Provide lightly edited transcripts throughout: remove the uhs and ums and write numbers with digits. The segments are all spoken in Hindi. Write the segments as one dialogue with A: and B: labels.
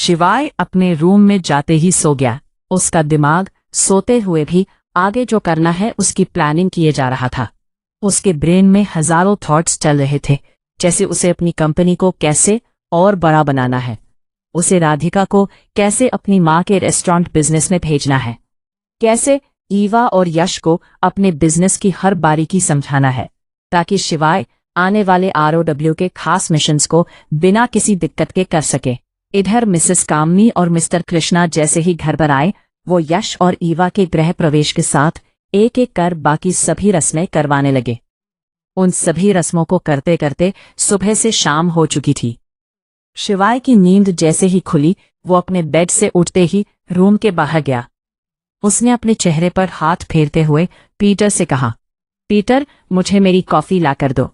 A: शिवाय अपने रूम में जाते ही सो गया। उसका दिमाग सोते हुए भी आगे जो करना है उसकी प्लानिंग किए जा रहा था। उसके ब्रेन में हजारों थॉट्स चल रहे थे, जैसे उसे अपनी कंपनी को कैसे और बड़ा बनाना है, उसे राधिका को कैसे अपनी माँ के रेस्टोरेंट बिजनेस में भेजना है, कैसे ईवा और यश को अपने बिजनेस की हर बारीकी समझाना है ताकि शिवाय आने वाले ROW के खास मिशंस को बिना किसी दिक्कत के कर सके। इधर मिसेस कामनी और मिस्टर कृष्णा जैसे ही घर पर आए, वो यश और ईवा के गृह प्रवेश के साथ एक एक कर बाकी सभी रस्में करवाने लगे। उन सभी रस्मों को करते करते सुबह से शाम हो चुकी थी। शिवाय की नींद जैसे ही खुली, वो अपने बेड से उठते ही रूम के बाहर गया। उसने अपने चेहरे पर हाथ फेरते हुए पीटर से कहा, पीटर, मुझे मेरी कॉफी ला कर दो।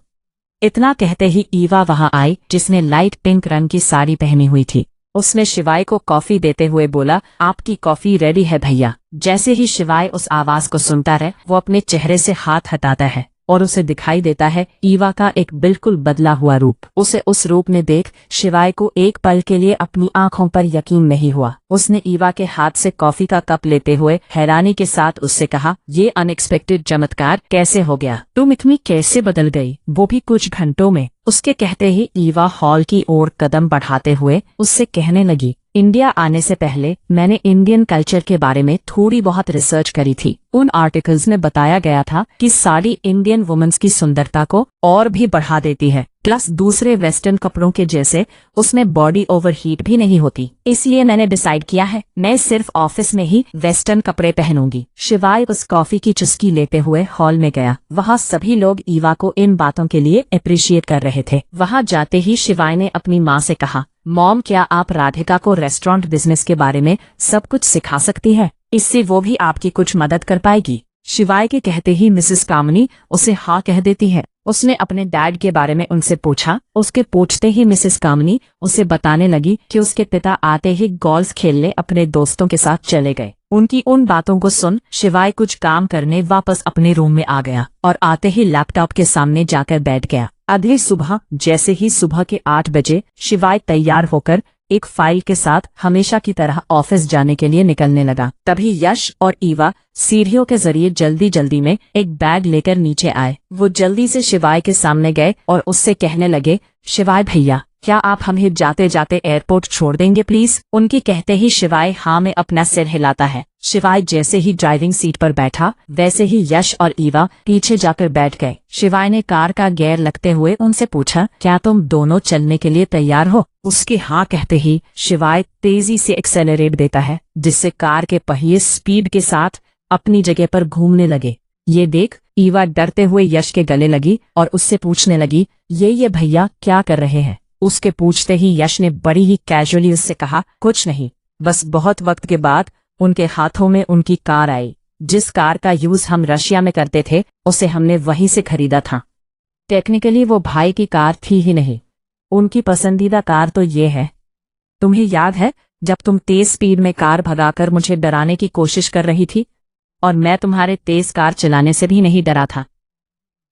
A: इतना कहते ही ईवा वहां आई, जिसने लाइट पिंक रंग की साड़ी पहनी हुई थी। उसने शिवाय को कॉफी देते हुए बोला, आपकी कॉफी रेडी है भैया। जैसे ही शिवाय उस आवाज को सुनता है, वो अपने चेहरे से हाथ हटाता है और उसे दिखाई देता है ईवा का एक बिल्कुल बदला हुआ रूप। उसे उस रूप में देख शिवाय को एक पल के लिए अपनी आंखों पर यकीन नहीं हुआ। उसने ईवा के हाथ से कॉफी का कप लेते हुए हैरानी के साथ उससे कहा, ये अनएक्सपेक्टेड चमत्कार कैसे हो गया? तुम इतनी कैसे बदल गई, वो भी कुछ घंटों में? उसके कहते ही ईवा हॉल की ओर कदम बढ़ाते हुए उससे कहने लगी, इंडिया आने से पहले मैंने इंडियन कल्चर के बारे में थोड़ी बहुत रिसर्च करी थी। उन आर्टिकल्स में बताया गया था कि साड़ी इंडियन वुमेन्स की सुंदरता को और भी बढ़ा देती है, प्लस दूसरे वेस्टर्न कपड़ों के जैसे उसमें बॉडी ओवरहीट भी नहीं होती। इसलिए मैंने डिसाइड किया है मैं सिर्फ ऑफिस में ही वेस्टर्न कपड़े पहनूंगी। शिवाय उस कॉफी की चुस्की लेते हुए हॉल में गया। वहाँ सभी लोग ईवा को इन बातों के लिए अप्रिशिएट कर रहे थे। वहाँ जाते ही शिवाय ने अपनी माँ से कहा, मॉम, क्या आप राधिका को रेस्टोरेंट बिजनेस के बारे में सब कुछ सिखा सकती है? इससे वो भी आपकी कुछ मदद कर पाएगी। शिवाय के कहते ही मिसेस कामनी उसे हाँ कह देती है। उसने अपने डैड के बारे में उनसे पूछा। उसके पूछते ही मिसेस कामनी उसे बताने लगी कि उसके पिता आते ही गोल्फ खेलने अपने दोस्तों के साथ चले गए। उनकी उन बातों को सुन शिवाय कुछ काम करने वापस अपने रूम में आ गया और आते ही लैपटॉप के सामने जाकर बैठ गया। अगली सुबह जैसे ही सुबह के 8 बजे शिवाय तैयार होकर एक फाइल के साथ हमेशा की तरह ऑफिस जाने के लिए निकलने लगा। तभी यश और ईवा सीढ़ियों के जरिए जल्दी जल्दी में एक बैग लेकर नीचे आए। वो जल्दी से शिवाय के सामने गए और उससे कहने लगे, शिवाय भैया, क्या आप हमें जाते जाते एयरपोर्ट छोड़ देंगे प्लीज? उनकी कहते ही शिवाय हाँ में अपना सिर हिलाता है। शिवाय जैसे ही ड्राइविंग सीट पर बैठा, वैसे ही यश और ईवा पीछे जाकर बैठ गए। शिवाय ने कार का गियर लगते हुए उनसे पूछा, क्या तुम दोनों चलने के लिए तैयार हो? उसके हाँ कहते ही शिवाय तेजी से एक्सेलरेट देता है, जिससे कार के पहिए स्पीड के साथ अपनी जगह पर घूमने लगे। ये देख ईवा डरते हुए यश के गले लगी और उससे पूछने लगी, ये भैया क्या कर रहे हैं? उसके पूछते ही यश ने बड़ी ही कैजुअली उससे कहा, कुछ नहीं, बस बहुत वक्त के बाद उनके हाथों में उनकी कार आई। जिस कार का यूज हम रशिया में करते थे उसे हमने वहीं से खरीदा था। टेक्निकली वो भाई की कार थी ही नहीं, उनकी पसंदीदा कार तो ये है। तुम्हें याद है जब तुम तेज स्पीड में कार भगाकर मुझे डराने की कोशिश कर रही थी और मैं तुम्हारे तेज कार चलाने से भी नहीं डरा था?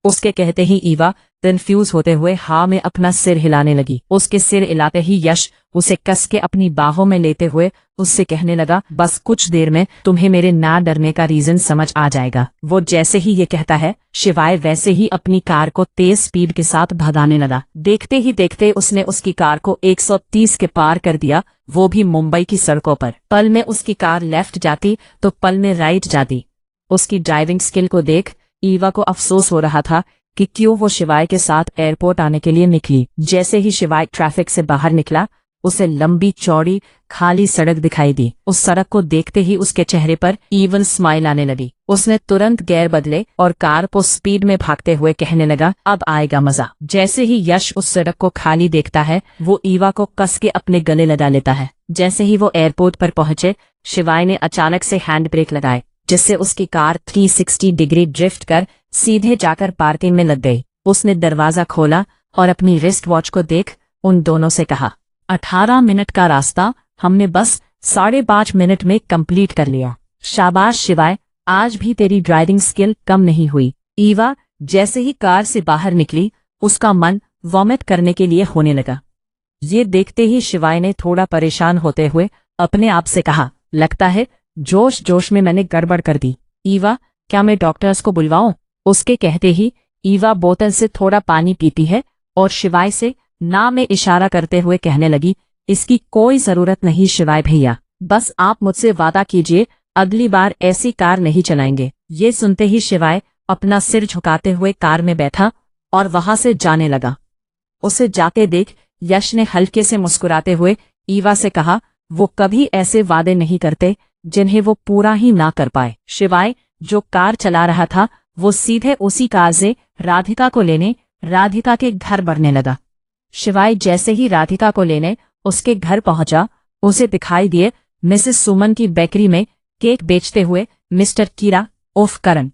A: उसके कहते ही ईवा कंफ्यूज होते हुए हाँ में अपना सिर हिलाने लगी। उसके सिर हिलाते ही यश उसे कस के अपनी बाहों में लेते हुए उससे कहने लगा, बस कुछ देर में तुम्हें मेरे ना डरने का रीजन समझ आ जाएगा। वो जैसे ही ये कहता है, शिवाय वैसे ही अपनी कार को तेज स्पीड के साथ भगाने लगा। देखते ही देखते उसने उसकी कार को 130 के पार कर दिया, वो भी मुंबई की सड़कों पर। पल में उसकी कार लेफ्ट जाती तो पल में राइट जाती। उसकी ड्राइविंग स्किल को देख ईवा को अफसोस हो रहा था कि क्यों वो शिवाय के साथ एयरपोर्ट आने के लिए निकली। जैसे ही शिवाय ट्रैफिक से बाहर निकला, उसे लंबी चौड़ी खाली सड़क दिखाई दी। उस सड़क को देखते ही उसके चेहरे पर इवन स्माइल आने लगी। उसने तुरंत गियर बदले और कार को स्पीड में भागते हुए कहने लगा, अब आएगा मजा। जैसे ही यश उस सड़क को खाली देखता है, वो ईवा को कस के अपने गले लगा लेता है। जैसे ही वो एयरपोर्ट पर पहुंचे, शिवाय ने अचानक से हैंड ब्रेक लगाए, जिससे उसकी कार 360 डिग्री ड्रिफ्ट कर सीधे जाकर पार्किंग में लग गई। उसने दरवाजा खोला और अपनी रिस्ट वॉच को देख उन दोनों से कहा, 18 मिनट का रास्ता हमने बस 5.5 मिनट में कंप्लीट कर लिया। शाबाश शिवाय, आज भी तेरी ड्राइविंग स्किल कम नहीं हुई। ईवा जैसे ही कार से बाहर निकली, उसका मन वॉमिट करने के लिए होने लगा। ये देखते ही शिवाय ने थोड़ा परेशान होते हुए अपने आप से कहा, लगता है जोश जोश में मैंने गड़बड़ कर दी। ईवा, क्या मैं डॉक्टर्स को बुलवाऊं? उसके कहते ही ईवा बोतल से थोड़ा पानी पीती है और शिवाय से ना में इशारा करते हुए कहने लगी, इसकी कोई जरूरत नहीं शिवाय भैया, बस आप मुझसे वादा कीजिए अगली बार ऐसी कार नहीं चलाएंगे। ये सुनते ही शिवाय अपना सिर झुकाते हुए कार में बैठा और वहां से जाने लगा। उसे जाते देख यश ने हल्के से मुस्कुराते हुए ईवा से कहा, वो कभी ऐसे वादे नहीं करते जिन्हें वो पूरा ही ना कर पाए। शिवाय जो कार चला रहा था वो सीधे उसी कार से राधिका को लेने राधिका के घर बढ़ने लगा। शिवाय जैसे ही राधिका को लेने उसके घर पहुंचा, उसे दिखाई दिए मिसेस सुमन की बेकरी में केक बेचते हुए मिस्टर कीरा उर्फ करण।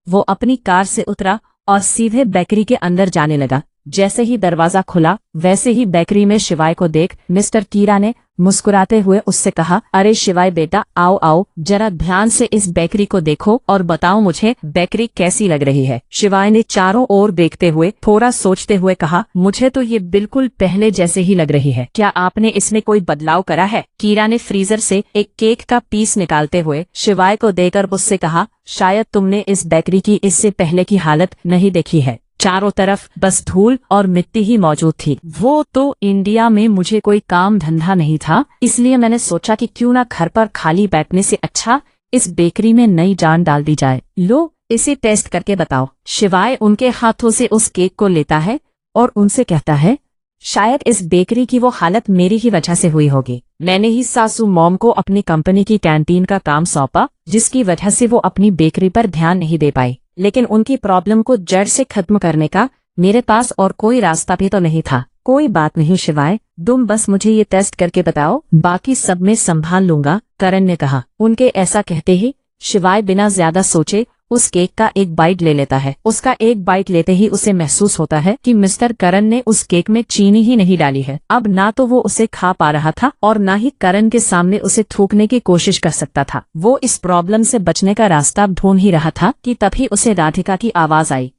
A: वो अपनी कार से उतरा और सीधे बेकरी के अंदर जाने लगा। जैसे ही दरवाजा खुला वैसे ही बेकरी में शिवाय को देख मिस्टर कीरा ने मुस्कुराते हुए उससे कहा, अरे शिवाय बेटा, आओ आओ, जरा ध्यान से इस बेकरी को देखो और बताओ मुझे बेकरी कैसी लग रही है। शिवाय ने चारों ओर देखते हुए थोड़ा सोचते हुए कहा, मुझे तो ये बिल्कुल पहले जैसे ही लग रही है, क्या आपने इसमें कोई बदलाव करा है? कीरा ने फ्रीजर से एक केक का पीस निकालते हुए शिवाय को देकर उससे कहा, शायद तुमने इस बेकरी की इससे पहले की हालत नहीं देखी है, चारों तरफ बस धूल और मिट्टी ही मौजूद थी। वो तो इंडिया में मुझे कोई काम धंधा नहीं था, इसलिए मैंने सोचा कि क्यों ना घर पर खाली बैठने से अच्छा इस बेकरी में नई जान डाल दी जाए। लो, इसे टेस्ट करके बताओ। शिवाय उनके हाथों से उस केक को लेता है और उनसे कहता है, शायद इस बेकरी की वो हालत मेरी ही वजह से हुई होगी। मैंने ही सासू मॉम को अपनी कंपनी की कैंटीन का काम सौंपा, जिसकी वजह से वो अपनी बेकरी पर ध्यान नहीं दे पाई, लेकिन उनकी प्रॉब्लम को जड़ से खत्म करने का मेरे पास और कोई रास्ता भी तो नहीं था। कोई बात नहीं शिवाय, तुम बस मुझे ये टेस्ट करके बताओ, बाकी सब मैं संभाल लूंगा, करण ने कहा। उनके ऐसा कहते ही शिवाय बिना ज्यादा सोचे उस केक का एक बाइट ले लेता है। उसका एक बाइट लेते ही उसे महसूस होता है कि मिस्टर करण ने उस केक में चीनी ही नहीं डाली है। अब ना तो वो उसे खा पा रहा था और ना ही करण के सामने उसे थूकने की कोशिश कर सकता था। वो इस प्रॉब्लम से बचने का रास्ता ढूंढ ही रहा था कि तभी उसे राधिका की आवाज आई,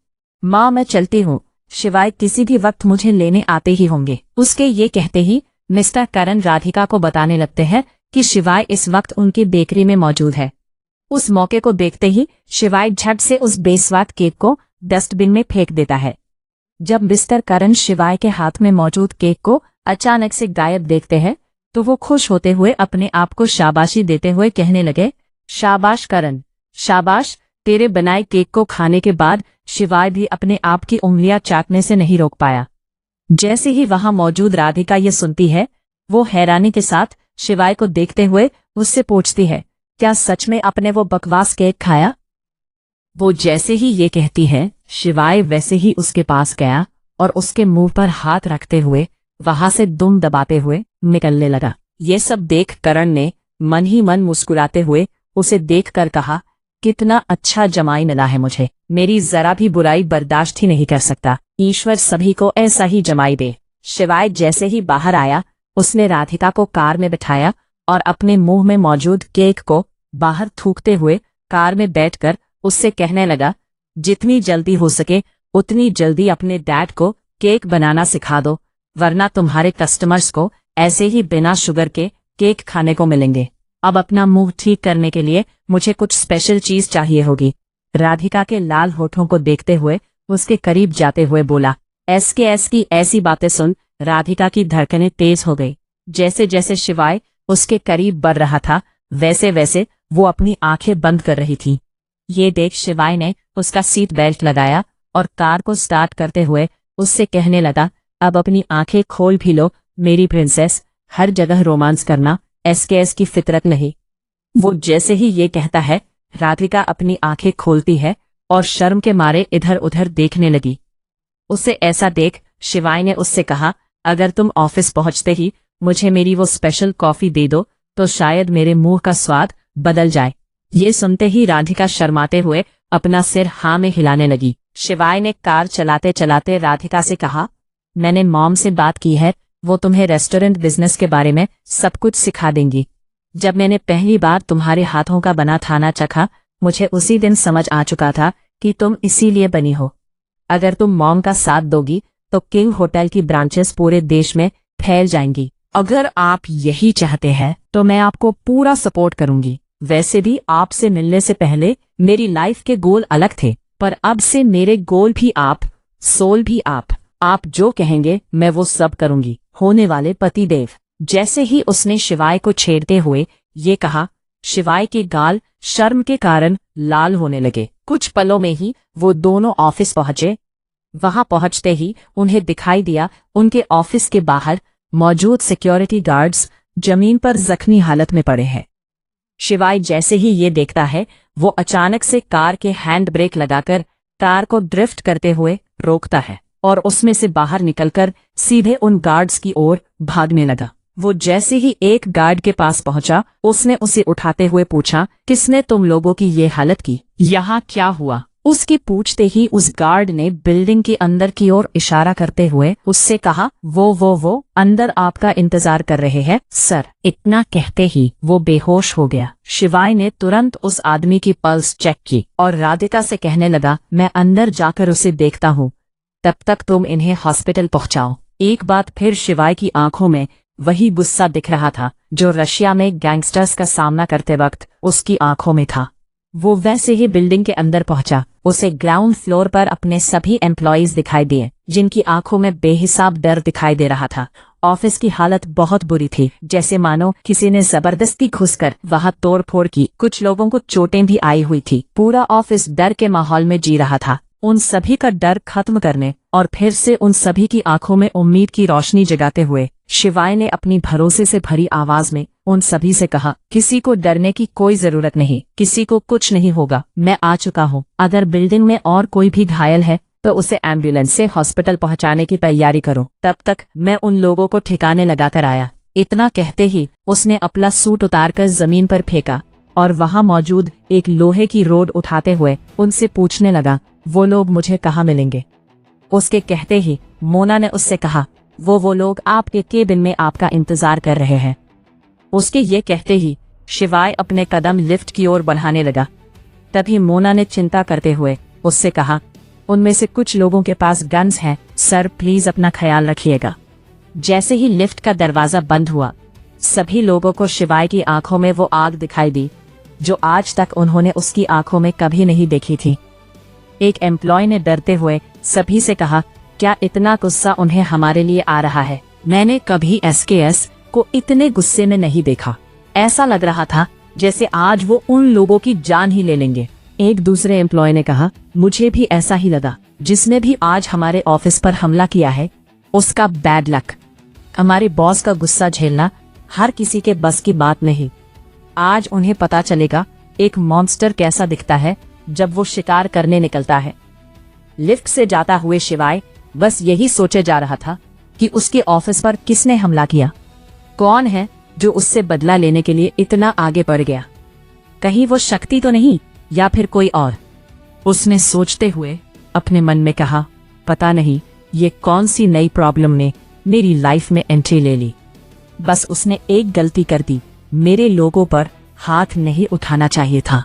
A: माँ मैं चलती हूँ, शिवाय किसी भी वक्त मुझे लेने आते ही होंगे। उसके ये कहते ही मिस्टर करण राधिका को बताने लगते हैं कि शिवाय इस वक्त उनकी बेकरी में मौजूद है। उस मौके को देखते ही शिवाय झट से उस बेस्वाद केक को डस्टबिन में फेंक देता है। जब मिस्टर करण शिवाय के हाथ में मौजूद केक को अचानक से गायब देखते हैं तो वो खुश होते हुए अपने आप को शाबाशी देते हुए कहने लगे, शाबाश करण, शाबाश, तेरे बनाए केक को खाने के बाद शिवाय भी अपने आप की उंगलियां चाटने से नहीं रोक पाया। जैसे ही वहां मौजूद राधिका ये सुनती है, वो हैरानी के साथ शिवाय को देखते हुए उससे पूछती है, क्या सच में आपने वो बकवास केक खाया? वो जैसे ही ये कहती है, शिवाय वैसे ही उसके पास गया और उसके मुंह पर हाथ रखते हुए वहां से दुम दबाते हुए निकलने लगा। ये सब देख करण ने मन ही मन मुस्कुराते हुए उसे देखकर कहा, कितना अच्छा जमाई मिला है मुझे, मेरी जरा भी बुराई बर्दाश्त ही नहीं कर सकता, ईश्वर सभी को ऐसा ही जमाई दे। शिवाय जैसे ही बाहर आया, उसने राधिका को कार में बिठाया और अपने मुंह में मौजूद केक को बाहर थूकते हुए कार में बैठकर उससे कहने लगा, जितनी जल्दी हो सके उतनी जल्दी अपने डैड को केक बनाना सिखा दो, वरना तुम्हारे कस्टमर्स को ऐसे ही बिना शुगर के केक खाने को मिलेंगे। अब अपना मुंह ठीक करने के लिए मुझे कुछ स्पेशल चीज चाहिए होगी। राधिका के लाल होठों को देखते हुए उसके करीब जाते हुए बोला। एस की ऐसी बातें सुन राधिका की धड़कनें तेज हो गई। जैसे जैसे शिवाय उसके करीब बढ़ रहा था वैसे वैसे वो अपनी आंखें बंद कर रही थी। ये देख शिवाय ने उसका सीट बेल्ट लगाया और कार को स्टार्ट करते हुए उससे कहने लगा, अब अपनी आंखें खोल भी लो मेरी प्रिंसेस, हर जगह रोमांस करना एस की फितरत नहीं। वो जैसे ही ये कहता है, राधिका अपनी आंखें खोलती है और शर्म के मारे इधर उधर देखने लगी। उसे ऐसा देख शिवाय ने उससे कहा, अगर तुम ऑफिस पहुंचते ही मुझे मेरी वो स्पेशल कॉफी दे दो तो शायद मेरे मुंह का स्वाद बदल जाए। ये सुनते ही राधिका शर्माते हुए अपना सिर हाँ में हिलाने लगी। शिवाय ने कार चलाते चलाते राधिका से कहा, मैंने मॉम से बात की है, वो तुम्हें रेस्टोरेंट बिजनेस के बारे में सब कुछ सिखा देंगी। जब मैंने पहली बार तुम्हारे हाथों का बना खाना चखा, मुझे उसी दिन समझ आ चुका था कि तुम इसीलिए बनी हो। अगर तुम मॉम का साथ दोगी तो किंग होटल की ब्रांचेस पूरे देश में फैल जाएंगी। अगर आप यही चाहते हैं तो मैं आपको पूरा सपोर्ट करूंगी। वैसे भी आपसे मिलने से पहले मेरी लाइफ के गोल अलग थे, पर अब से मेरे गोल भी आप, सोल भी आप जो कहेंगे मैं वो सब करूंगी। होने वाले पतिदेव। जैसे ही उसने शिवाय को छेड़ते हुए ये कहा, शिवाय के गाल शर्म के कारण लाल होने लगे। कुछ पलों में ही वो दोनों ऑफिस पहुंचे। वहां पहुंचते ही उन्हें दिखाई दिया उनके ऑफिस के बाहर मौजूद सिक्योरिटी गार्ड्स जमीन पर जख्मी हालत में पड़े हैं। शिवाय जैसे ही ये देखता है, वो अचानक से कार के हैंड ब्रेक लगाकर कार को ड्रिफ्ट करते हुए रोकता है और उसमें से बाहर निकलकर सीधे उन गार्ड्स की ओर भागने लगा। वो जैसे ही एक गार्ड के पास पहुंचा, उसने उसे उठाते हुए पूछा, किसने तुम लोगों की ये हालत की? यहाँ क्या हुआ? उसकी पूछते ही उस गार्ड ने बिल्डिंग के अंदर की ओर इशारा करते हुए उससे कहा, वो अंदर आपका इंतजार कर रहे हैं सर। इतना कहते ही वो बेहोश हो गया। शिवाय ने तुरंत उस आदमी की पल्स चेक की और राधिका से कहने लगा, मैं अंदर जाकर उसे देखता हूँ, तब तक तुम इन्हें हॉस्पिटल पहुंचाओ। एक बार फिर शिवाय की आंखों में वही गुस्सा दिख रहा था जो रशिया में गैंगस्टर्स का सामना करते वक्त उसकी आंखों में था। वो वैसे ही बिल्डिंग के अंदर पहुंचा। उसे ग्राउंड फ्लोर पर अपने सभी एम्प्लॉयज दिखाई दिए, जिनकी आंखों में बेहिसाब डर दिखाई दे रहा था। ऑफिस की हालत बहुत बुरी थी, जैसे मानो किसी ने जबरदस्ती घुसकर वहां तोड़फोड़ की। कुछ लोगों को चोटें भी आई हुई थी। पूरा ऑफिस डर के माहौल में जी रहा था। उन सभी का डर खत्म करने और फिर से उन सभी की आंखों में उम्मीद की रोशनी जगाते हुए शिवाय ने अपनी भरोसे से भरी आवाज में उन सभी से कहा, किसी को डरने की कोई जरूरत नहीं, किसी को कुछ नहीं होगा। मैं आ चुका हूँ। अगर बिल्डिंग में और कोई भी घायल है तो उसे एम्बुलेंस से हॉस्पिटल पहुंचाने की तैयारी करो। तब तक मैं उन लोगों को ठिकाने लगाकर आया। इतना कहते ही उसने अपना सूट उतारकर जमीन पर फेंका और वहां मौजूद एक लोहे की रोड उठाते हुए उनसे पूछने लगा, वो लोग मुझे कहाँ मिलेंगे? उसके कहते ही मोना ने उससे कहा, वो लोग आपके केबिन में आपका इंतजार कर रहे हैं। उसके ये कहते ही शिवाय अपने कदम लिफ्ट की ओर बढ़ाने लगा। तभी मोना ने चिंता करते हुए उससे कहा, उनमें से कुछ लोगों के पास गन्स हैं सर, प्लीज अपना ख्याल रखिएगा। जैसे ही लिफ्ट का दरवाजा बंद हुआ, सभी लोगों को शिवाय की आंखों में वो आग दिखाई दी जो आज तक उन्होंने उसकी आंखों में कभी नहीं देखी थी। एक एम्प्लॉय ने डरते हुए सभी से कहा, क्या इतना गुस्सा उन्हें हमारे लिए आ रहा है? मैंने कभी एसकेएस को इतने गुस्से में नहीं देखा। ऐसा लग रहा था जैसे आज वो उन लोगों की जान ही ले लेंगे। एक दूसरे एम्प्लॉय ने कहा, मुझे भी ऐसा ही लगा। जिसने भी आज हमारे ऑफिस पर हमला किया है उसका बैड लक। हमारे बॉस का गुस्सा झेलना हर किसी के बस की बात नहीं। आज उन्हें पता चलेगा एक मॉन्स्टर कैसा दिखता है जब वो शिकार करने निकलता है। लिफ्ट से जाता हुए शिवाय बस यही सोचे जा रहा था कि उसके ऑफिस पर किसने हमला किया, कौन है जो उससे बदला लेने के लिए इतना आगे बढ़ गया। कहीं वो शक्ति तो नहीं या फिर कोई और। उसने सोचते हुए अपने मन में कहा, पता नहीं ये कौन सी नई प्रॉब्लम ने मेरी लाइफ में एंट्री ले ली। बस उसने एक गलती कर दी, मेरे लोगों पर हाथ नहीं उठाना चाहिए था।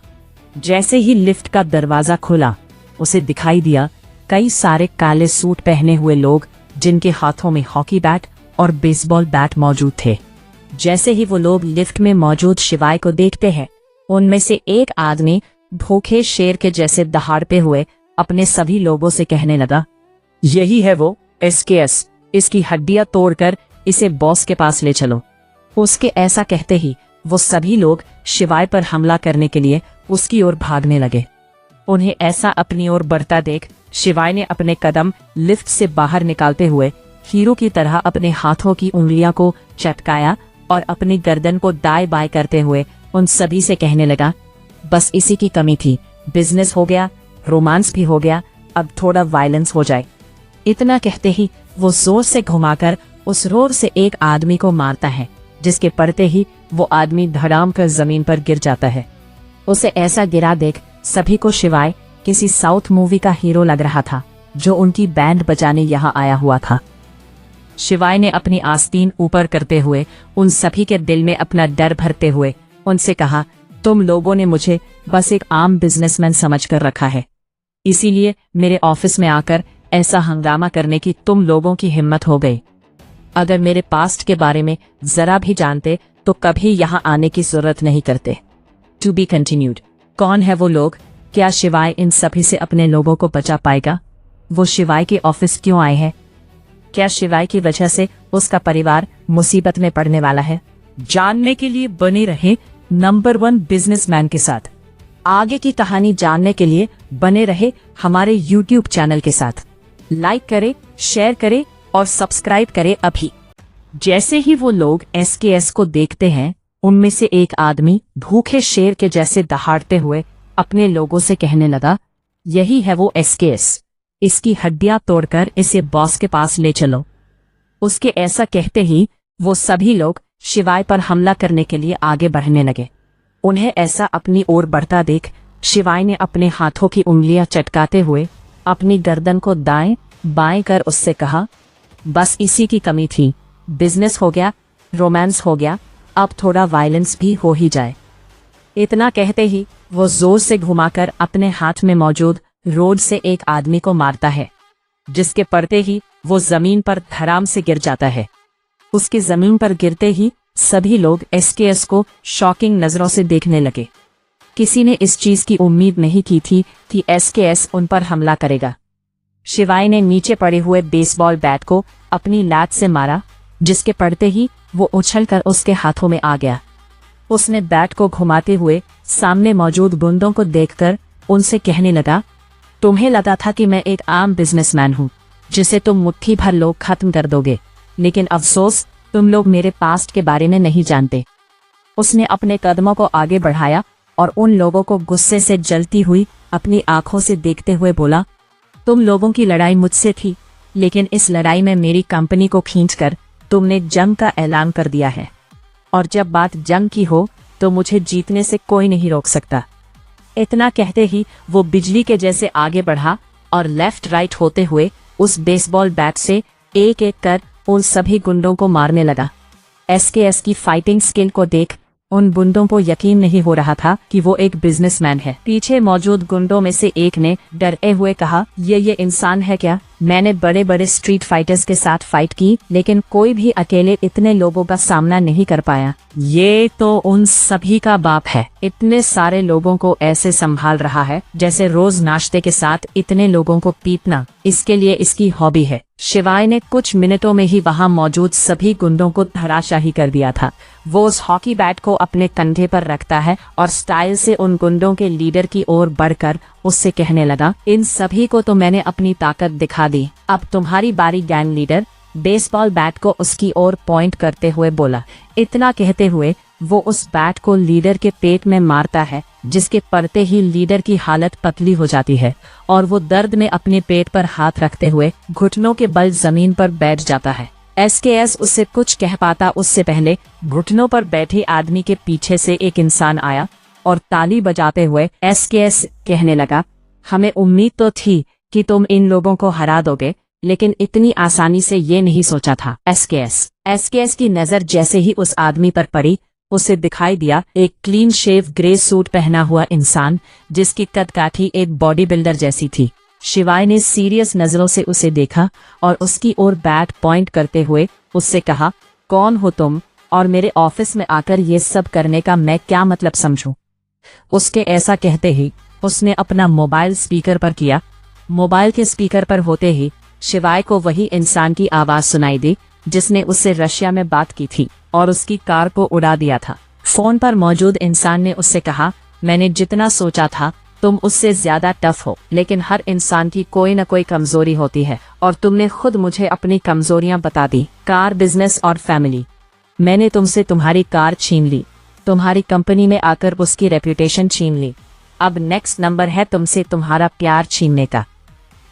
A: जैसे ही लिफ्ट का दरवाजा खुला, उसे दिखाई दिया कई सारे काले सूट पहने हुए लोग जिनके हाथों में हॉकी बैट और बेसबॉल बैट मौजूद थे। जैसे ही वो लोग लिफ्ट में मौजूद शिवाय को देखते हैं, उनमें से एक आदमी भूखे शेर के जैसे दहाड़ते हुए अपने सभी लोगों से कहने लगा, यही है वो एसकेएस, इसकी हड्डियां तोड़कर इसे बॉस के पास ले चलो। उसके ऐसा कहते ही वो सभी लोग शिवाय पर हमला करने के लिए उसकी ओर भागने लगे। उन्हें ऐसा अपनी ओर बढ़ता देख शिवाय ने अपने कदम लिफ्ट से बाहर निकालते हुए हीरो की तरह अपने हाथों की उंगलियां को चटकाया और अपनी गर्दन को दाएं बाएं करते हुए उन सभी से कहने लगा, बस इसी की कमी थी, बिजनेस हो गया, रोमांस भी हो गया, अब थोड़ा वायलेंस हो जाए। इतना कहते ही वो जोर से घुमाकर उस रोड से एक आदमी को मारता है, जिसके पड़ते ही वो आदमी धड़ाम कर जमीन पर गिर जाता है। उसे ऐसा गिरा देख सभी को शिवाय किसी साउथ मूवी का हीरो लग रहा था जो उनकी बैंड बजाने यहाँ आया हुआ था। शिवाय ने अपनी आस्तीन ऊपर करते हुए उन सभी के दिल में अपना डर भरते हुए उनसे कहा, तुम लोगों ने मुझे बस एक आम बिजनेसमैन समझकर रखा है, इसीलिए मेरे ऑफिस में आकर ऐसा हंगामा करने की तुम लोगों की हिम्मत हो गई। अगर मेरे पास्ट के बारे में जरा भी जानते तो कभी यहाँ आने की जरूरत नहीं करते। To be continued. कौन है वो लोग? क्या शिवाय इन सभी से अपने लोगों को बचा पाएगा? वो शिवाय के ऑफिस क्यों आए हैं? क्या शिवाय की वजह से उसका परिवार मुसीबत में पड़ने वाला है? जानने के लिए बने रहे नंबर 1 बिजनेसमैन के साथ। आगे की कहानी जानने के लिए बने रहे हमारे YouTube चैनल के साथ। लाइक करें, शेयर करें और सब्सक्राइब करें अभी। जैसे ही वो लोग SKS को देखते हैं, उनमें से एक आदमी भूखे शेर के जैसे दहाड़ते हुए अपने लोगों से कहने लगा, यही है वो SKS, इसकी हड्डियां तोड़कर इसे बॉस के पास ले चलो। उसके ऐसा कहते ही वो सभी लोग शिवाय पर हमला करने के लिए आगे बढ़ने लगे। उन्हें ऐसा अपनी ओर बढ़ता देख शिवाय ने अपने हाथों की उंगलियां चटकाते हुए अपनी गर्दन को दाएं बाएं कर उससे कहा, बस इसी की कमी थी। बिजनेस हो गया, रोमांस हो गया, अब थोड़ा वायलेंस भी हो ही जाए। इतना कहते ही वो जोर से घुमाकर अपने हाथ में मौजूद रोड से एक आदमी को मारता है, जिसके पड़ते ही वो जमीन पर धड़ाम से गिर जाता है। उसके जमीन पर गिरते ही सभी लोग SKS को शॉकिंग नजरों से देखने लगे। किसी ने इस चीज की उम्मीद नहीं की थी कि SKS उन पर हमला करेगा। शिवाय ने नीचे पड़े हुए बेसबॉल बैट को अपनी लात से मारा, जिसके पड़ते ही वो उछलकर उसके हाथों में आ गया। उसने बैट को घुमाते हुए सामने मौजूद गुंडों को देखकर उनसे कहने लगा, तुम्हें लगा था कि मैं एक आम बिजनेसमैन हूँ जिसे तुम मुट्ठी भर लोग खत्म कर दोगे, लेकिन अफसोस तुम लोग मेरे पास्ट के बारे में नहीं जानते। उसने अपने कदमों को आगे बढ़ाया और उन लोगों को गुस्से से जलती हुई अपनी आंखों से देखते हुए बोला, तुम लोगों की लड़ाई मुझसे थी, लेकिन इस लड़ाई में मेरी कंपनी को खींचकर तुमने जंग का ऐलान कर दिया है, और जब बात जंग की हो तो मुझे जीतने से कोई नहीं रोक सकता। इतना कहते ही वो बिजली के जैसे आगे बढ़ा और लेफ्ट राइट होते हुए उस बेसबॉल बैट से एक एक कर उन सभी गुंडों को मारने लगा। SKS की फाइटिंग स्किल को देख उन गुंडों को यकीन नहीं हो रहा था कि वो एक बिजनेसमैन है। पीछे मौजूद गुंडों में से एक ने डरे हुए कहा, ये इंसान है क्या? मैंने बड़े बड़े स्ट्रीट फाइटर्स के साथ फाइट की, लेकिन कोई भी अकेले इतने लोगों का सामना नहीं कर पाया। ये तो उन सभी का बाप है, इतने सारे लोगों को ऐसे संभाल रहा है जैसे रोज नाश्ते के साथ इतने लोगों को पीटना इसके लिए इसकी हॉबी है। शिवाय ने कुछ मिनटों में ही वहां मौजूद सभी गुंडों को धराशाही कर दिया था। वो उस हॉकी बैट को अपने कंधे पर रखता है और स्टाइल से उन गुंडों के लीडर की ओर बढ़कर उससे कहने लगा, इन सभी को तो मैंने अपनी ताकत दिखा दी, अब तुम्हारी बारी गैंग लीडर। बेसबॉल बैट को उसकी ओर पॉइंट करते हुए बोला। इतना कहते हुए वो उस बैट को लीडर के पेट में मारता है, जिसके पड़ते ही लीडर की हालत पतली हो जाती है और वो दर्द में अपने पेट पर हाथ रखते हुए घुटनों के बल जमीन पर बैठ जाता है। SKS उससे कुछ कह पाता उससे पहले घुटनों पर बैठे आदमी के पीछे से एक इंसान आया और ताली बजाते हुए SKS कहने लगा, हमें उम्मीद तो थी कि तुम इन लोगों को हरा दोगे, लेकिन इतनी आसानी से ये नहीं सोचा था। SKS की नजर जैसे ही उस आदमी पर पड़ी, उसे दिखाई दिया एक क्लीन शेव ग्रे सूट पहना हुआ इंसान, जिसकी कदकाठी एक बॉडी बिल्डर जैसी थी। शिवाय ने सीरियस नजरों से उसे देखा और उसकी ओर बैट पॉइंट करते हुए उससे कहा, कौन हो तुम और मेरे ऑफिस में आकर ये सब करने का मैं क्या मतलब समझूं? उसके ऐसा कहते ही उसने अपना मोबाइल स्पीकर पर किया। मोबाइल के स्पीकर पर होते ही शिवाय को वही इंसान की आवाज सुनाई दी जिसने उससे रशिया में बात की थी और उसकी कार को उड़ा दिया था। फोन पर मौजूद इंसान ने उससे कहा, मैंने जितना सोचा था तुम उससे ज्यादा टफ हो, लेकिन हर इंसान की कोई न कोई कमजोरी होती है और तुमने खुद मुझे अपनी कमजोरियां बता दी, कार, बिजनेस और फैमिली। मैंने तुमसे तुम्हारी कार छीन ली, तुम्हारी कंपनी में आकर उसकी रेपुटेशन छीन ली। अब नेक्स्ट नंबर है तुमसे तुम्हारा प्यार छीनने का।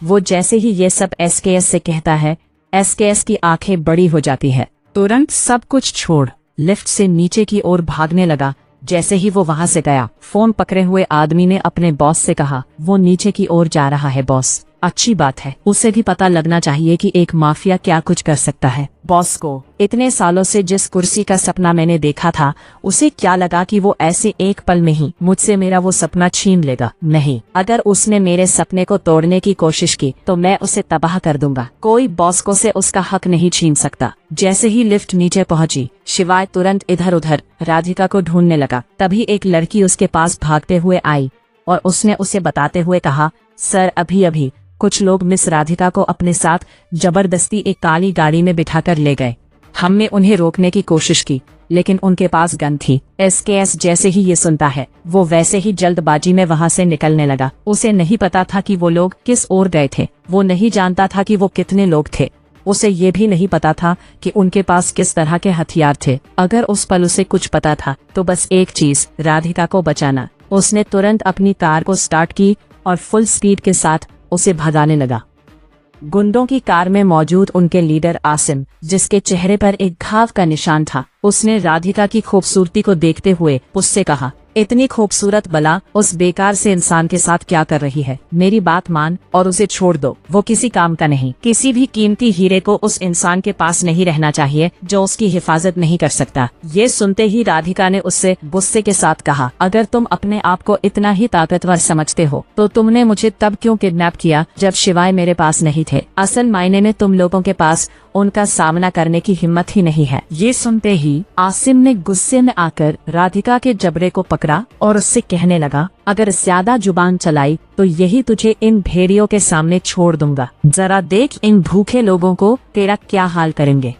A: वो जैसे ही ये सब SKS से कहता है, SKS की आंखें बड़ी हो जाती है। तुरंत सब कुछ छोड़ लिफ्ट से नीचे की ओर भागने लगा। जैसे ही वो वहां से गया, फोन पकड़े हुए आदमी ने अपने बॉस से कहा, वो नीचे की ओर जा रहा है बॉस। अच्छी बात है, उसे भी पता लगना चाहिए कि एक माफिया क्या कुछ कर सकता है। बॉस को इतने सालों से जिस कुर्सी का सपना मैंने देखा था, उसे क्या लगा कि वो ऐसे एक पल में ही मुझसे मेरा वो सपना छीन लेगा। नहीं, अगर उसने मेरे सपने को तोड़ने की कोशिश की तो मैं उसे तबाह कर दूंगा। कोई बॉस को से उसका हक नहीं छीन सकता। जैसे ही लिफ्ट नीचे पहुंची, शिवाय तुरंत इधर उधर राधिका को ढूंढने लगा। तभी एक लड़की उसके पास भागते हुए आई और उसने उसे बताते हुए कहा, सर, अभी अभी कुछ लोग मिस राधिका को अपने साथ जबरदस्ती एक काली गाड़ी में बिठाकर ले गए। हमने उन्हें रोकने की कोशिश की, लेकिन उनके पास गन थी। एसकेएस जैसे ही ये सुनता है, वो वैसे ही जल्दबाजी में वहां से निकलने लगा। उसे नहीं पता था कि वो लोग किस ओर गए थे। वो नहीं जानता था कि वो कितने लोग थे। उसे ये भी नहीं पता था कि उनके पास किस तरह के हथियार थे। अगर उस पल उसे कुछ पता था तो बस एक चीज, राधिका को बचाना। उसने तुरंत अपनी कार को स्टार्ट की और फुल स्पीड के साथ उसे भगाने लगा। गुंडों की कार में मौजूद उनके लीडर आसिम, जिसके चेहरे पर एक घाव का निशान था, उसने राधिका की खूबसूरती को देखते हुए उससे कहा, इतनी खूबसूरत बला उस बेकार से इंसान के साथ क्या कर रही है? मेरी बात मान और उसे छोड़ दो। वो किसी काम का नहीं। किसी भी कीमती हीरे को उस इंसान के पास नहीं रहना चाहिए जो उसकी हिफाजत नहीं कर सकता। ये सुनते ही राधिका ने उससे गुस्से के साथ कहा, अगर तुम अपने आप को इतना ही ताकतवर समझते हो तो तुमने मुझे तब क्यों किडनैप किया जब शिवाय मेरे पास नहीं थे? असल मायने में तुम लोगों के पास उनका सामना करने की हिम्मत ही नहीं है। ये सुनते ही आसिम ने गुस्से में आकर राधिका के जबड़े को पकड़ा और उससे कहने लगा, अगर ज्यादा जुबान चलाई तो यही तुझे इन भेड़ियों के सामने छोड़ दूंगा। जरा देख इन भूखे लोगों को तेरा क्या हाल करेंगे।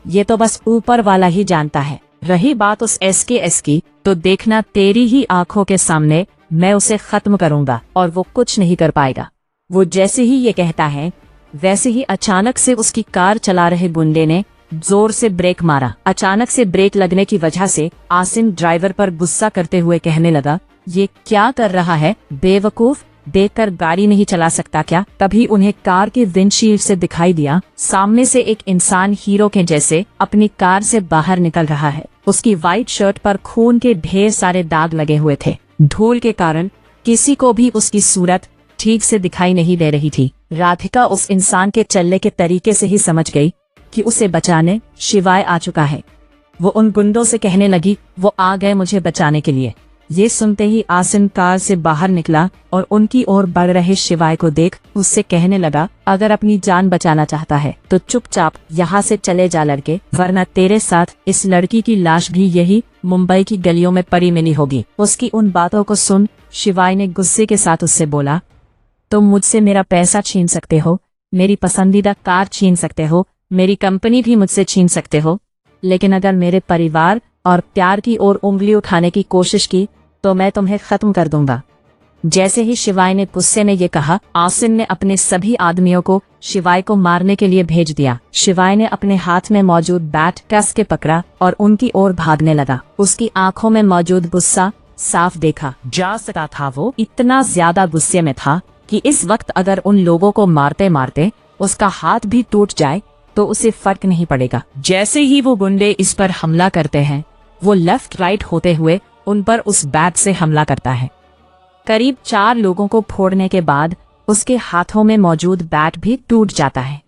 A: ये तो बस ऊपर वाला ही जानता है। रही बात उस एसकेएस की, तो देखना तेरी ही आंखों के सामने मैं उसे खत्म करूंगा और वो कुछ नहीं कर पाएगा। वो जैसे ही ये कहता है, वैसे ही अचानक से उसकी कार चला रहे गुंडे ने जोर से ब्रेक मारा। अचानक से ब्रेक लगने की वजह से आसिम ड्राइवर पर गुस्सा करते हुए कहने लगा, ये क्या कर रहा है बेवकूफ, देखकर गाड़ी नहीं चला सकता क्या? तभी उन्हें कार के विंडशील्ड से दिखाई दिया, सामने से एक इंसान हीरो के जैसे अपनी कार से बाहर निकल रहा है। उसकी व्हाइट शर्ट पर खून के ढेर सारे दाग लगे हुए थे। धूल के कारण किसी को भी उसकी सूरत ठीक से दिखाई नहीं दे रही थी। राधिका उस इंसान के चलने के तरीके से ही समझ गई कि उसे बचाने शिवाय आ चुका है। वो उन गुंडों से कहने लगी, वो आ गए मुझे बचाने के लिए। ये सुनते ही आसिम कार से बाहर निकला और उनकी ओर बढ़ रहे शिवाय को देख उससे कहने लगा, अगर अपनी जान बचाना चाहता है तो चुपचाप यहाँ से चले जा लड़के, वरना तेरे साथ इस लड़की की लाश भी यही मुंबई की गलियों में पड़ी मिली होगी। उसकी उन बातों को सुन शिवाय ने गुस्से के साथ उससे बोला, तुम मुझसे मेरा पैसा छीन सकते हो, मेरी पसंदीदा कार छीन सकते हो, मेरी कंपनी भी मुझसे छीन सकते हो, लेकिन अगर मेरे परिवार और प्यार की ओर उंगली उठाने की कोशिश की तो मैं तुम्हें खत्म कर दूंगा। जैसे ही शिवाय ने गुस्से में ये कहा, आसिम ने अपने सभी आदमियों को शिवाय को मारने के लिए भेज दिया। शिवाय ने अपने हाथ में मौजूद बैट कस के पकड़ा और उनकी ओर भागने लगा। उसकी आंखों में मौजूद गुस्सा साफ देखा जा सकता था। वो इतना ज्यादा गुस्से में था कि इस वक्त अगर उन लोगों को मारते मारते उसका हाथ भी टूट जाए तो उसे फर्क नहीं पड़ेगा। जैसे ही वो गुंडे इस पर हमला करते हैं, वो लेफ्ट राइट होते हुए उन पर उस बैट से हमला करता है। करीब 4 लोगों को फोड़ने के बाद उसके हाथों में मौजूद बैट भी टूट जाता है।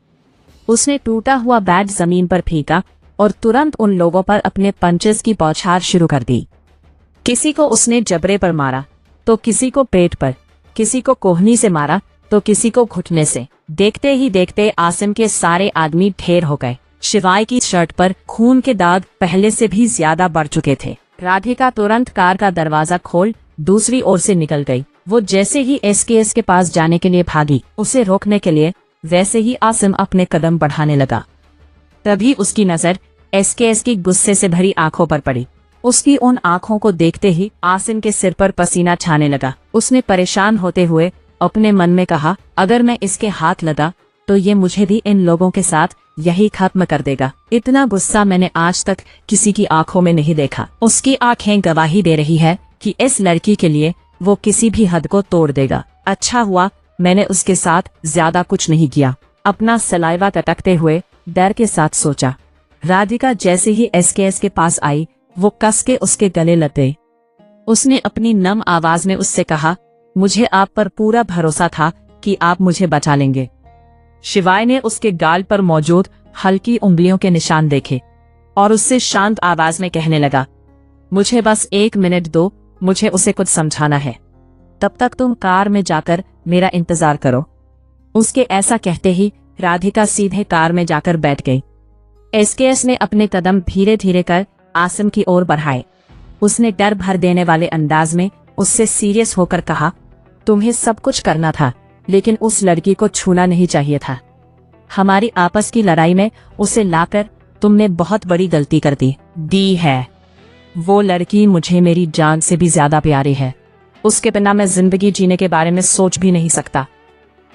A: उसने टूटा हुआ बैट जमीन पर फेंका और तुरंत उन लोगों पर अपने पंचेस की बौछार शुरू कर दी। किसी को उसने जबड़े पर मारा तो किसी को पेट पर, किसी को कोहनी से मारा तो किसी को घुटने से। देखते ही देखते आसिम के सारे आदमी ढेर हो गए। शिवाय की शर्ट पर खून के दाग पहले से भी ज्यादा बढ़ चुके थे। राधिका तुरंत कार का दरवाजा खोल दूसरी ओर से निकल गई। वो जैसे ही एसकेएस के पास जाने के लिए भागी उसे रोकने के लिए, वैसे ही आसिम अपने कदम बढ़ाने लगा। तभी उसकी नजर एसकेएस की गुस्से से भरी आंखों पर पड़ी। उसकी उन आंखों को देखते ही आसिम के सिर पर पसीना छाने लगा। उसने परेशान होते हुए अपने मन में कहा, अगर मैं इसके हाथ लगा तो ये मुझे भी इन लोगों के साथ यही खत्म कर देगा। इतना गुस्सा मैंने आज तक किसी की आंखों में नहीं देखा। उसकी आंखें गवाही दे रही है कि इस लड़की के लिए वो किसी भी हद को तोड़ देगा। अच्छा हुआ मैंने उसके साथ ज्यादा कुछ नहीं किया। अपना सलाइवा टटकते हुए डर के साथ सोचा। राधिका जैसे ही एसकेएस के पास आई, वो कस के उसके गले लग गई। उसने अपनी नम आवाज में उससे कहा, मुझे आप पर पूरा भरोसा था कि आप मुझे बचा लेंगे। शिवाय ने उसके गाल पर मौजूद हल्की उंगलियों के निशान देखे और उससे शांत आवाज में कहने लगा, मुझे बस 1 मिनट दो, मुझे उसे कुछ समझाना है। तब तक तुम कार में जाकर मेरा इंतजार करो। उसके ऐसा कहते ही राधिका सीधे कार में जाकर बैठ गई। एसकेएस ने अपने कदम धीरे धीरे कर आसिम की ओर बढ़ाए। उसने डर भर देने वाले अंदाज में उससे सीरियस होकर कहा, तुम्हें सब कुछ करना था, लेकिन उस लड़की को छूना नहीं चाहिए था। हमारी आपस की लड़ाई में उसे लाकर तुमने बहुत बड़ी गलती कर दी है। वो लड़की मुझे मेरी जान से भी ज्यादा प्यारी है। उसके बिना मैं जिंदगी जीने के बारे में सोच भी नहीं सकता,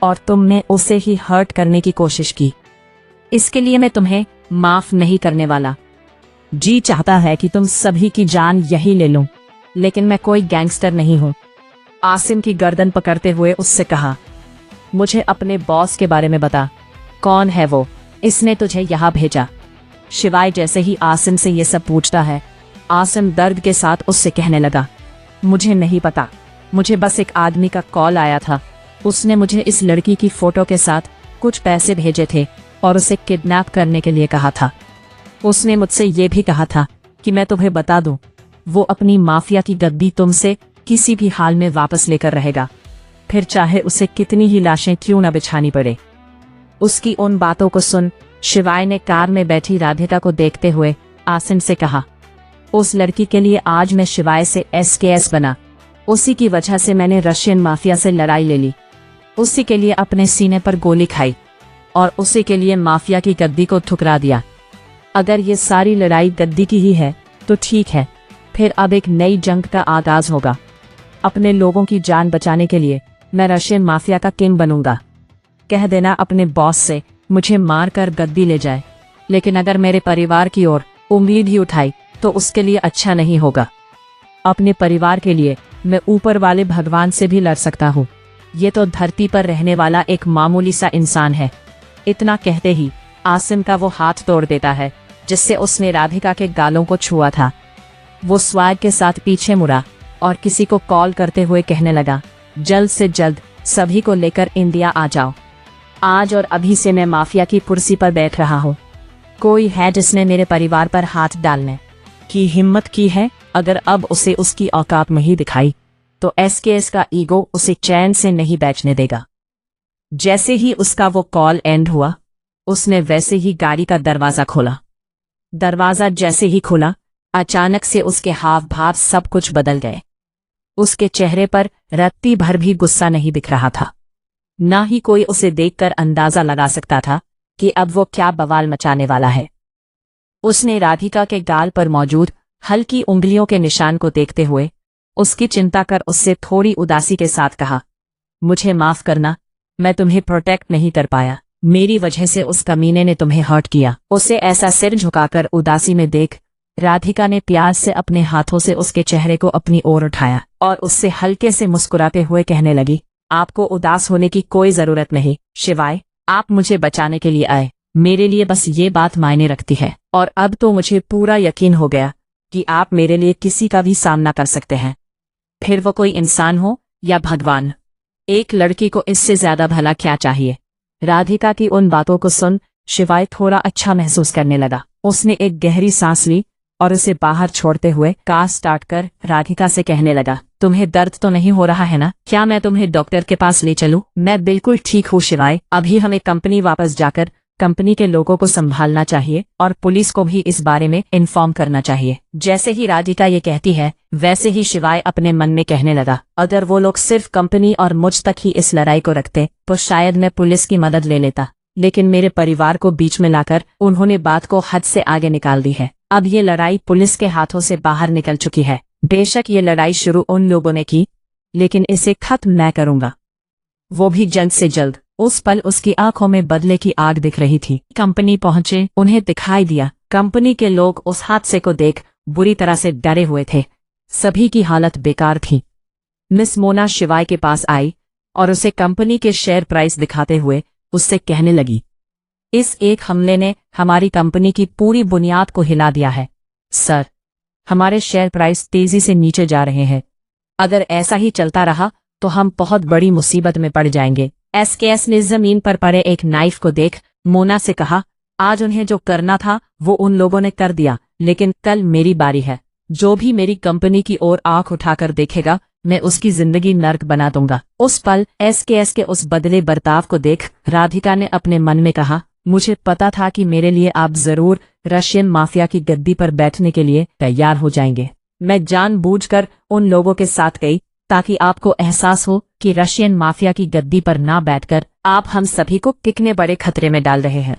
A: और तुमने उसे ही हर्ट करने की कोशिश की। इसके लिए मैं तुम्हें माफ नहीं करने वाला। जी चाहता है कि तुम सभी की जान यही ले लूं, लेकिन मैं कोई गैंगस्टर नहीं हूं। आसिम की गर्दन पकड़ते हुए उससे कहा, मुझे अपने बॉस के बारे में बता। कौन है वो? इसने तुझे यहाँ भेजा? शिवाय जैसे ही आसिम से ये सब पूछता है, आसिम दर्द के साथ उससे कहने लगा, मुझे नहीं पता, मुझे बस एक आदमी का कॉल आया था। उसने मुझे इस लड़की की फोटो के साथ कुछ पैसे भेजे थे और उसे किडनैप करने के लिए कहा था। उसने मुझसे ये भी कहा था कि मैं तुम्हें बता दूं, वो अपनी माफिया की गद्दी तुमसे किसी भी हाल में वापस लेकर रहेगा, फिर चाहे उसे कितनी ही लाशें क्यों न बिछानी पड़े। उसकी उन बातों को सुन शिवाय ने कार में बैठी राधिका को देखते हुए आसिम से कहा, उस लड़की के लिए आज मैं शिवाय से एसकेएस बना। उसी की वजह से मैंने रशियन माफिया से लड़ाई ले ली, उसी के लिए अपने सीने पर गोली खाई और उसी के लिए माफिया की गद्दी को ठुकरा दिया। अगर ये सारी लड़ाई गद्दी की ही है तो ठीक है, फिर अब एक नई जंग का आगाज होगा। अपने लोगों की जान बचाने के लिए मैं रशियन माफिया का किंग बनूंगा। कह देना अपने बॉस से मुझे मार कर गद्दी ले जाए, लेकिन अगर मेरे परिवार की ओर उम्मीद ही उठाई तो उसके लिए अच्छा नहीं होगा। अपने परिवार के लिए मैं ऊपर वाले भगवान से भी लड़ सकता हूँ। ये तो धरती पर रहने वाला एक मामूली सा इंसान है। इतना कहते ही आसिम का वो हाथ तोड़ देता है जिससे उसने राधिका के गालों को छुआ था। वो स्वैग के साथ पीछे मुड़ा और किसी को कॉल करते हुए कहने लगा, जल्द से जल्द सभी को लेकर इंडिया आ जाओ। आज और अभी से मैं माफिया की कुर्सी पर बैठ रहा हूँ। कोई है जिसने मेरे परिवार पर हाथ डालने की हिम्मत की है, अगर अब उसे उसकी औकात में ही दिखाई तो एसकेएस का ईगो उसे चैन से नहीं बैठने देगा। जैसे ही उसका वो कॉल एंड हुआ, उसने वैसे ही गाड़ी का दरवाजा खोला। दरवाजा जैसे ही खुला, अचानक से उसके हाव भाव सब कुछ बदल गए। उसके चेहरे पर रत्ती भर भी गुस्सा नहीं दिख रहा था। ना ही कोई उसे देखकर अंदाजा लगा सकता था कि अब वो क्या बवाल मचाने वाला है। उसने राधिका के गाल पर मौजूद हल्की उंगलियों के निशान को देखते हुए उसकी चिंता कर उससे थोड़ी उदासी के साथ कहा, मुझे माफ करना, मैं तुम्हें प्रोटेक्ट नहीं कर पाया। मेरी वजह से उस कमीने ने तुम्हें हर्ट किया। उसे ऐसा सिर झुकाकर उदासी में देख राधिका ने प्यार से अपने हाथों से उसके चेहरे को अपनी ओर उठाया और उससे हल्के से मुस्कुराते हुए कहने लगी, आपको उदास होने की कोई जरूरत नहीं शिवाय, आप मुझे बचाने के लिए आए, मेरे लिए बस ये बात मायने रखती है। और अब तो मुझे पूरा यकीन हो गया कि आप मेरे लिए किसी का भी सामना कर सकते हैं, फिर वो कोई इंसान हो या भगवान। एक लड़की को इससे ज्यादा भला क्या चाहिए। राधिका की उन बातों को सुन शिवाय थोड़ा अच्छा महसूस करने लगा। उसने एक गहरी सांस ली और उसे बाहर छोड़ते हुए कार स्टार्ट कर राधिका से कहने लगा, तुम्हें दर्द तो नहीं हो रहा है ना? क्या मैं तुम्हें डॉक्टर के पास ले चलूं? मैं बिल्कुल ठीक हूँ शिवाय, अभी हमें कंपनी वापस जाकर कंपनी के लोगों को संभालना चाहिए और पुलिस को भी इस बारे में इन्फॉर्म करना चाहिए। जैसे ही राधिका ये कहती है, वैसे ही शिवाय अपने मन में कहने लगा, अगर वो लोग सिर्फ कंपनी और मुझ तक ही इस लड़ाई को रखते तो शायद मैं पुलिस की मदद ले लेता, लेकिन मेरे परिवार को बीच में लाकर उन्होंने बात को हद से आगे निकाल दी है। अब ये लड़ाई पुलिस के हाथों से बाहर निकल चुकी है। बेशक ये लड़ाई शुरू उन लोगों ने की, लेकिन इसे खत्म मैं करूंगा, वो भी जल्द से जल्द। उस पल उसकी आंखों में बदले की आग दिख रही थी। कंपनी पहुंचे, उन्हें दिखाई दिया कंपनी के लोग उस हादसे को देख बुरी तरह से डरे हुए थे। सभी की हालत बेकार थी। मिस मोना शिवाय के पास आई और उसे कंपनी के शेयर प्राइस दिखाते हुए उससे कहने लगी, इस एक हमले ने हमारी कंपनी की पूरी बुनियाद को हिला दिया है। सर, हमारे शेयर प्राइस तेजी से नीचे जा रहे हैं। अगर ऐसा ही चलता रहा तो हम बहुत बड़ी मुसीबत में पड़ जाएंगे। एसकेएस ने जमीन पर पड़े एक नाइफ को देख मोना से कहा, आज उन्हें जो करना था वो उन लोगों ने कर दिया, लेकिन कल मेरी बारी है। जो भी मेरी कंपनी की ओर आंख उठाकर देखेगा मैं उसकी जिंदगी नर्क बना दूंगा। उस पल एसकेएस के उस बदले बर्ताव को देख राधिका ने अपने मन में कहा, मुझे पता था कि मेरे लिए आप जरूर रशियन माफिया की गद्दी पर बैठने के लिए तैयार हो जाएंगे। मैं जानबूझकर उन लोगों के साथ गई ताकि आपको एहसास हो कि रशियन माफिया की गद्दी पर ना बैठकर आप हम सभी को कितने बड़े खतरे में डाल रहे हैं।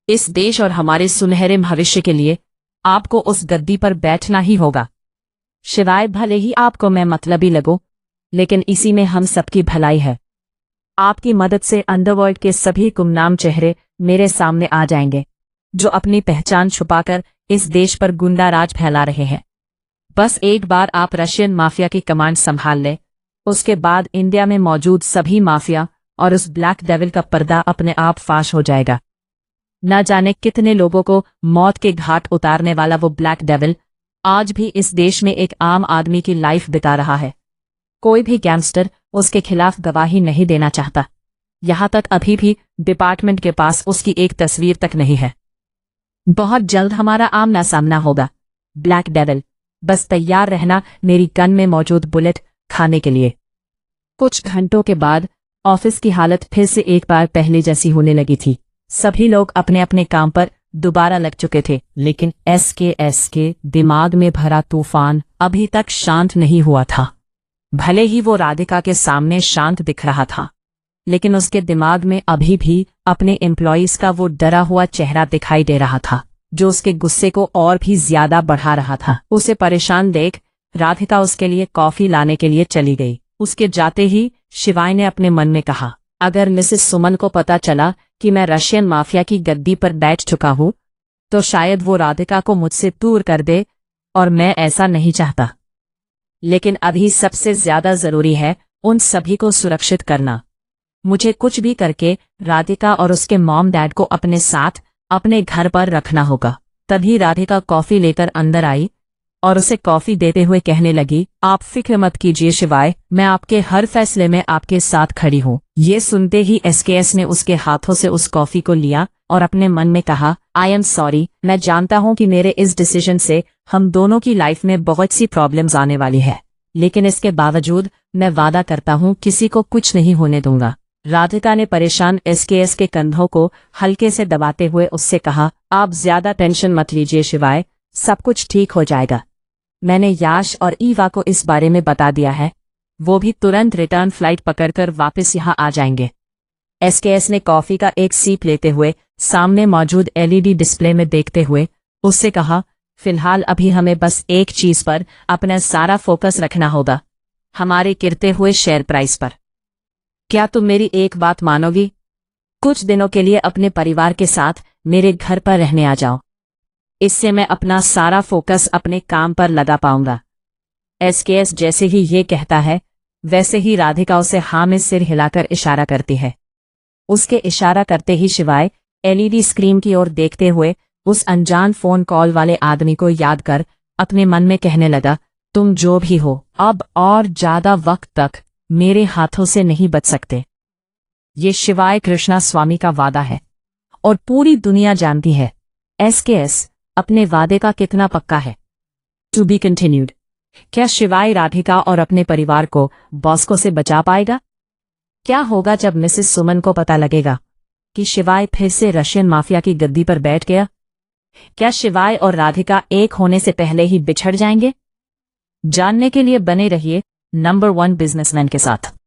A: इस देश और हमारे सुनहरे भविष्य के लिए आपको उस गद्दी पर बैठना ही होगा। शिवाय भले ही आपको मैं मतलबी लगूं, लेकिन इसी में हम सबकी भलाई है। आपकी मदद से अंडरवर्ल्ड के सभी गुमनाम चेहरे मेरे सामने आ जाएंगे, जो अपनी पहचान छुपाकर इस देश पर गुंडा राज फैला रहे हैं। बस एक बार आप रशियन माफिया की कमांड संभाल लें, उसके बाद इंडिया में मौजूद सभी माफिया और उस ब्लैक डेविल का पर्दा अपने आप फाश हो जाएगा। न जाने कितने लोगों को मौत के घाट उतारने वाला वो ब्लैक डेविल आज भी इस देश में एक आम आदमी की लाइफ बिता रहा है। कोई भी गैंगस्टर उसके खिलाफ गवाही नहीं देना चाहता। यहां तक अभी भी डिपार्टमेंट के पास उसकी एक तस्वीर तक नहीं है। बहुत जल्द हमारा आमना सामना होगा ब्लैक डेविल, बस तैयार रहना मेरी गन में मौजूद बुलेट खाने के लिए। कुछ घंटों के बाद ऑफिस की हालत फिर से एक बार पहले जैसी होने लगी थी। सभी लोग अपने अपने काम पर दोबारा लग चुके थे, लेकिन एसकेएस के दिमाग में भरा तूफान अभी तक शांत नहीं हुआ था। भले ही वो राधिका के सामने शांत दिख रहा था, लेकिन उसके दिमाग में अभी भी अपने एम्प्लॉइज का वो डरा हुआ चेहरा दिखाई दे रहा था, जो उसके गुस्से को और भी ज्यादा बढ़ा रहा था। उसे परेशान देख राधिका उसके लिए कॉफी लाने के लिए चली गई। उसके जाते ही शिवाय ने अपने मन में कहा, अगर मिसेस सुमन को पता चला कि मैं रशियन माफिया की गद्दी पर बैठ चुका हूं, तो शायद वो राधिका को मुझसे दूर कर दे, और मैं ऐसा नहीं चाहता। लेकिन अभी सबसे ज्यादा जरूरी है उन सभी को सुरक्षित करना। मुझे कुछ भी करके राधिका और उसके मॉम डैड को अपने साथ अपने घर पर रखना होगा। तभी राधिका कॉफी लेकर अंदर आई और उसे कॉफी देते हुए कहने लगी, आप फिक्र मत कीजिए शिवाय, मैं आपके हर फैसले में आपके साथ खड़ी हूँ। ये सुनते ही एसकेएस ने उसके हाथों से उस कॉफी को लिया और अपने मन में कहा, आई एम सॉरी, मैं जानता हूँ कि मेरे इस डिसीजन से हम दोनों की लाइफ में बहुत सी प्रॉब्लम्स आने वाली है, लेकिन इसके बावजूद मैं वादा करता हूँ किसी को कुछ नहीं होने दूंगा। राधिका ने परेशान एसकेएस के कंधों को हल्के से दबाते हुए उससे कहा, आप ज्यादा टेंशन मत लीजिए शिवाय, सब कुछ ठीक हो जाएगा। मैंने याश और ईवा को इस बारे में बता दिया है, वो भी तुरंत रिटर्न फ्लाइट पकड़कर वापस यहाँ आ जाएंगे। एसकेएस ने कॉफी का एक सीप लेते हुए सामने मौजूद एलईडी डिस्प्ले में देखते हुए उससे कहा, फिलहाल अभी हमें बस एक चीज पर अपना सारा फोकस रखना होगा, हमारे गिरते हुए शेयर प्राइस पर। क्या तुम मेरी एक बात मानोगी? कुछ दिनों के लिए अपने परिवार के साथ मेरे घर पर रहने आ जाओ, इससे मैं अपना सारा फोकस अपने काम पर लगा पाऊंगा। एसकेएस जैसे ही ये कहता है, वैसे ही राधिका उसे हाँ में सिर हिलाकर इशारा करती है। उसके इशारा करते ही शिवाय एलईडी स्क्रीन की ओर देखते हुए उस अनजान फोन कॉल वाले आदमी को याद कर अपने मन में कहने लगा, तुम जो भी हो, अब और ज्यादा वक्त तक मेरे हाथों से नहीं बच सकते। ये शिवाय कृष्णा स्वामी का वादा है और पूरी दुनिया जानती है एसकेएस अपने वादे का कितना पक्का है। To be continued. क्या शिवाय राधिका और अपने परिवार को बॉस्को से बचा पाएगा? क्या होगा जब मिसेस सुमन को पता लगेगा कि शिवाय फिर से रशियन माफिया की गद्दी पर बैठ गया? क्या शिवाय और राधिका एक होने से पहले ही बिछड़ जाएंगे? जानने के लिए बने रहिए नंबर 1 बिजनेसमैन के साथ।